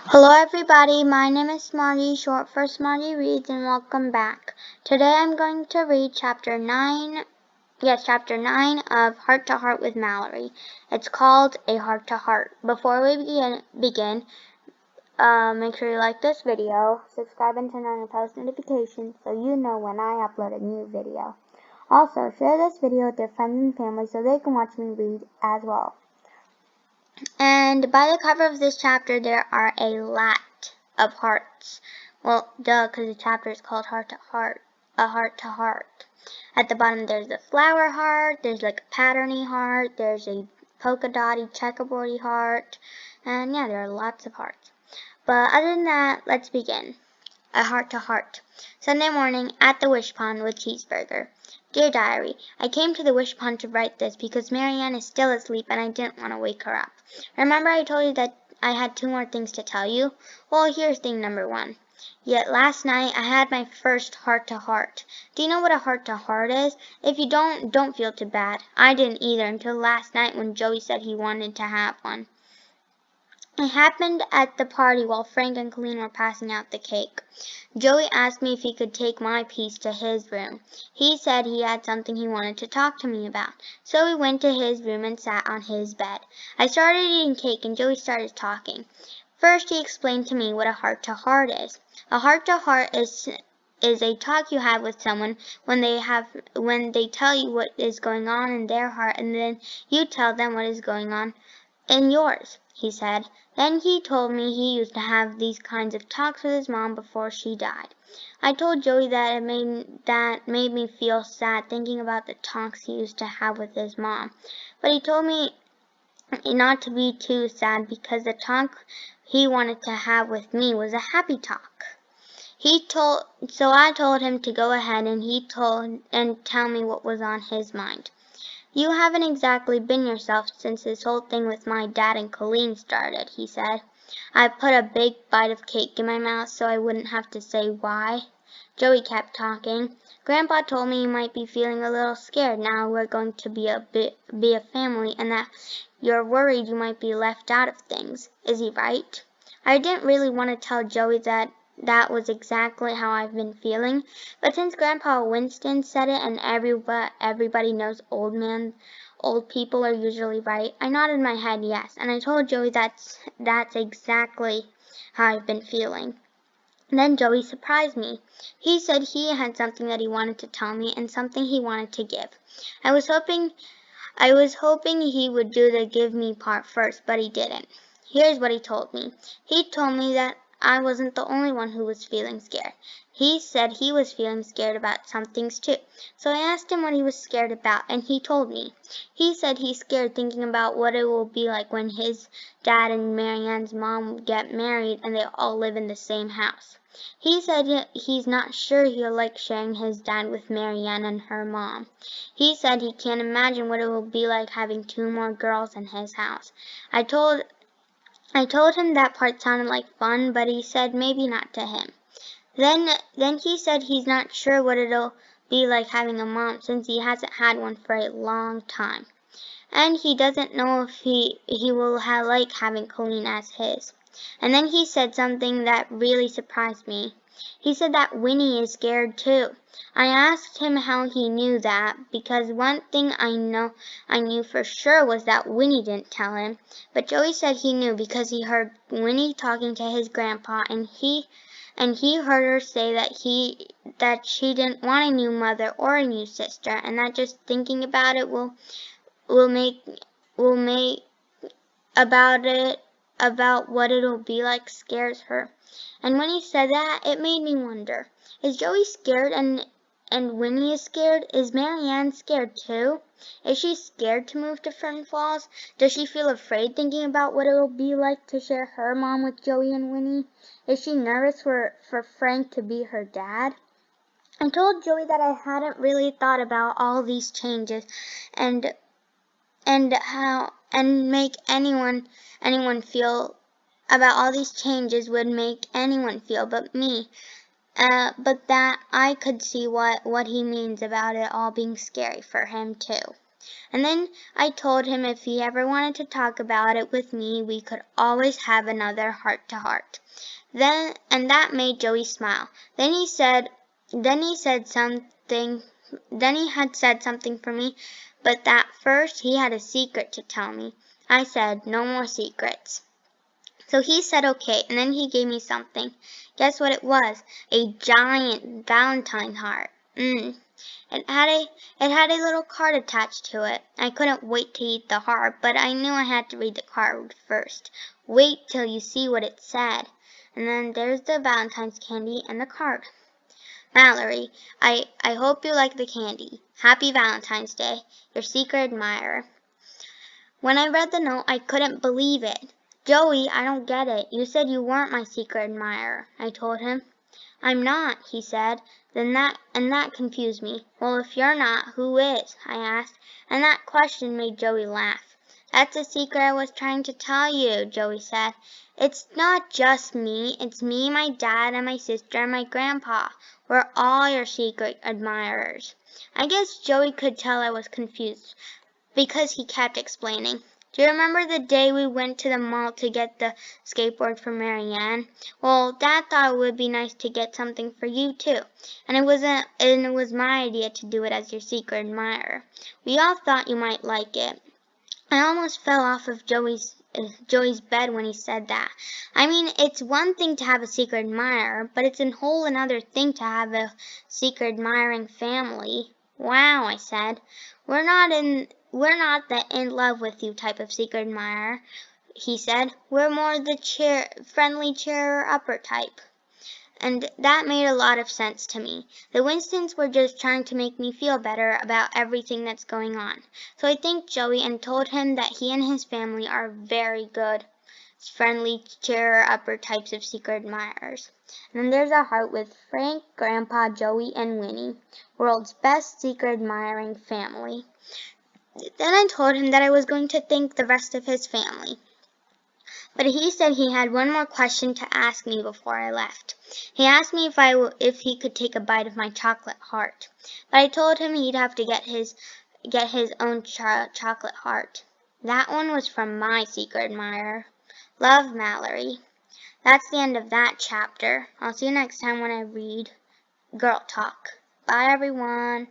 Hello everybody, my name is Smarty, short for Smarty Reads, and welcome back. Today I'm going to read chapter 9 of Heart to Heart with Mallory. It's called A Heart to Heart. Before we begin, make sure you like this video, subscribe and turn on your post notifications so you know when I upload a new video. Also, share this video with your friends and family so they can watch me read as well. And by the cover of this chapter, there are a lot of hearts. Well, duh, because the chapter is called Heart to Heart, A Heart to Heart. At the bottom, there's a flower heart, there's like a patterny heart, there's a polka dotty, checkerboardy heart, and yeah, there are lots of hearts. But other than that, let's begin. A Heart to Heart. Sunday morning at the Wish Pond with Cheeseburger. Dear Diary, I came to the Wish Pond to write this because Marianne is still asleep and I didn't want to wake her up. Remember I told you that I had 2 more things to tell you? Well, here's thing number 1. Yet last night I had my first heart-to-heart. Do you know what a heart-to-heart is? If you don't feel too bad. I didn't either until last night when Joey said he wanted to have one. It happened at the party while Frank and Colleen were passing out the cake. Joey asked me if he could take my piece to his room. He said he had something he wanted to talk to me about. So we went to his room and sat on his bed. I started eating cake and Joey started talking. First he explained to me what a heart-to-heart is. A heart-to-heart is a talk you have with someone when they tell you what is going on in their heart and then you tell them what is going on in yours, he said. Then he told me he used to have these kinds of talks with his mom before she died. I told Joey that made me feel sad thinking about the talks he used to have with his mom. But he told me not to be too sad because the talk he wanted to have with me was a happy talk. So I told him to go ahead and tell me what was on his mind. You haven't exactly been yourself since this whole thing with my dad and Colleen started, he said. I put a big bite of cake in my mouth so I wouldn't have to say why. Joey kept talking. Grandpa told me you might be feeling a little scared now we're going to be a family and that you're worried you might be left out of things. Is he right? I didn't really want to tell Joey that was exactly how I've been feeling, but since Grandpa Winston said it and everybody knows old people are usually right, I nodded my head yes, and I told Joey that's exactly how I've been feeling. Then Joey surprised me. He said he had something that he wanted to tell me and something he wanted to give. I was hoping he would do the give me part first, but he didn't. Here's what he told me. He told me that I wasn't the only one who was feeling scared. He said he was feeling scared about some things too. So I asked him what he was scared about, and he told me. He said he's scared thinking about what it will be like when his dad and Marianne's mom get married and they all live in the same house. He said he's not sure he'll like sharing his dad with Marianne and her mom. He said he can't imagine what it will be like having 2 more girls in his house. I told him that part sounded like fun, but he said maybe not to him. Then he said he's not sure what it'll be like having a mom since he hasn't had one for a long time. And he doesn't know if he will like having Colleen as his. And then he said something that really surprised me. He said that Winnie is scared too. I asked him how he knew that, because one thing I knew for sure was that Winnie didn't tell him. But Joey said he knew because he heard Winnie talking to his grandpa, and he heard her say that she didn't want a new mother or a new sister, and that just thinking about it will make about what it'll be like scares her. And when he said that, it made me wonder, is Joey scared and Winnie is scared? Is Marianne scared too? Is she scared to move to Fern Falls? Does she feel afraid thinking about what it'll be like to share her mom with Joey and Winnie? Is she nervous for Frank to be her dad? I told Joey that I hadn't really thought about all these changes and make anyone feel about all these changes would make anyone feel but me. But that I could see what he means about it all being scary for him too. And then I told him if he ever wanted to talk about it with me, we could always have another heart-to-heart. And that made Joey smile. Then he had said something for me, but that first he had a secret to tell me. I said, no more secrets. So he said okay, and then he gave me something. Guess what it was? A giant Valentine heart. It had a little card attached to it. I couldn't wait to eat the heart, but I knew I had to read the card first. Wait till you see what it said. And then there's the Valentine's candy and the card. Mallory, I hope you like the candy. Happy Valentine's Day. Your secret admirer. When I read the note, I couldn't believe it. Joey, I don't get it. You said you weren't my secret admirer, I told him. I'm not, he said. That confused me. Well, if you're not, who is? I asked, and that question made Joey laugh. That's a secret I was trying to tell you, Joey said. It's not just me. It's me, my dad, and my sister, and my grandpa. We're all your secret admirers. I guess Joey could tell I was confused, because he kept explaining. Do you remember the day we went to the mall to get the skateboard for Marianne? Well, Dad thought it would be nice to get something for you too, and it was my idea to do it as your secret admirer. We all thought you might like it. I almost fell off of Joey's bed when he said that. I mean, it's one thing to have a secret admirer, but it's a whole another thing to have a secret admiring family. Wow, I said. We're not the in love with you type of secret admirer, he said. We're more the friendly cheerer-upper type. And that made a lot of sense to me. The Winstons were just trying to make me feel better about everything that's going on. So I thanked Joey and told him that he and his family are very good, friendly, cheerer-upper types of secret admirers. And then there's a heart with Frank, Grandpa, Joey, and Winnie, world's best secret admiring family. Then I told him that I was going to thank the rest of his family. But he said he had one more question to ask me before I left. He asked me if he could take a bite of my chocolate heart. But I told him he'd have to get his own chocolate heart. That one was from my secret admirer. Love, Mallory. That's the end of that chapter. I'll see you next time when I read Girl Talk. Bye, everyone.